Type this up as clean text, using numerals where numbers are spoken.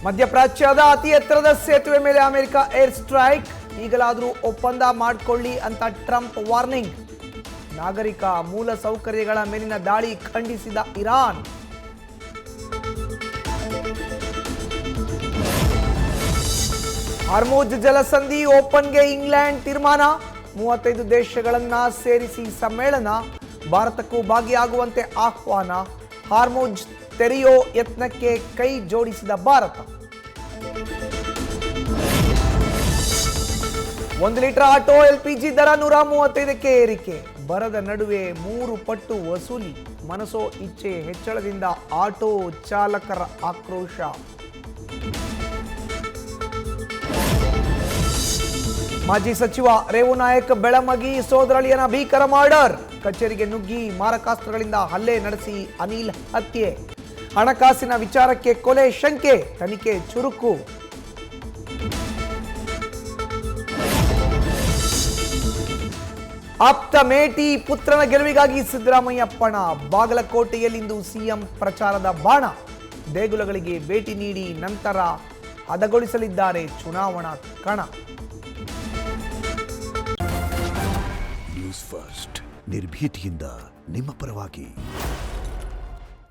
ಮಧ್ಯಪ್ರಾಚ್ಯದ ಅತಿ ಎತ್ತರದ ಸೇತುವೆ ಮೇಲೆ ಅಮೆರಿಕ ಏರ್ ಸ್ಟ್ರೈಕ್. ಈಗಲಾದರೂ ಒಪ್ಪಂದ ಮಾಡಿಕೊಳ್ಳಿ ಅಂತ ಟ್ರಂಪ್ ವಾರ್ನಿಂಗ್. ನಾಗರಿಕ ಮೂಲ ಸೌಕರ್ಯಗಳ ಮೇಲಿನ ದಾಳಿ ಖಂಡಿಸಿದ ಇರಾನ್. ಹಾರ್ಮುಜ್ ಜಲಸಂಧಿ ಓಪನ್ಗೆ ಇಂಗ್ಲೆಂಡ್ ತೀರ್ಮಾನ. 35 ದೇಶಗಳನ್ನ ಸೇರಿಸಿ ಸಮ್ಮೇಳನ. ಭಾರತಕ್ಕೂ ಭಾಗಿಯಾಗುವಂತೆ ಆಹ್ವಾನ. ಹಾರ್ಮುಜ್ ತೆರೆಯೋ ಯತ್ನಕ್ಕೆ ಕೈ ಜೋಡಿಸಿದ ಭಾರತ. 1 ಲೀಟರ್ ಆಟೋ ಎಲ್ಪಿಜಿ ದರ 135ಕ್ಕೆ ಏರಿಕೆ. ಬರದ ನಡುವೆ 3 ಪಟ್ಟು ವಸೂಲಿ. ಮನಸೋ ಇಚ್ಛೆ ಹೆಚ್ಚಳದಿಂದ ಆಟೋ ಚಾಲಕರ ಆಕ್ರೋಶ. ಮಾಜಿ ಸಚಿವ ರೇವುನಾಯಕ್ ಬೆಳಮಗಿ ಸೋದರಳಿಯನ ಭೀಕರ ಮರ್ಡರ್. ಕಚೇರಿಗೆ ನುಗ್ಗಿ ಮಾರಕಾಸ್ತ್ರಗಳಿಂದ ಹಲ್ಲೆ ನಡೆಸಿ ಅನಿಲ್ ಹತ್ಯೆ. ಹಣಕಾಸಿನ ವಿಚಾರಕ್ಕೆ ಕೊಲೆ ಶಂಕೆ. ತನಿಖೆ ಚುರುಕು. ಆಪ್ತ ಮೇಟಿ ಪುತ್ರನ ಗೆಲುವಿಗಾಗಿ ಸಿದ್ದರಾಮಯ್ಯ ಪಣ. ಬಾಗಲಕೋಟೆಯಲ್ಲಿಂದು ಸಿಎಂ ಪ್ರಚಾರದ ಬಾಣ. ದೇಗುಲಗಳಿಗೆ ಭೇಟಿ ನೀಡಿ ನಂತರ ಹದಗೊಳಿಸಲಿದ್ದಾರೆ ಚುನಾವಣಾ ಕಣ. ನ್ಯೂಸ್ ಫಸ್ಟ್ ನಿರ್ಭೀತಿಯಿಂದ ನಿಮ್ಮ ಪರವಾಗಿ.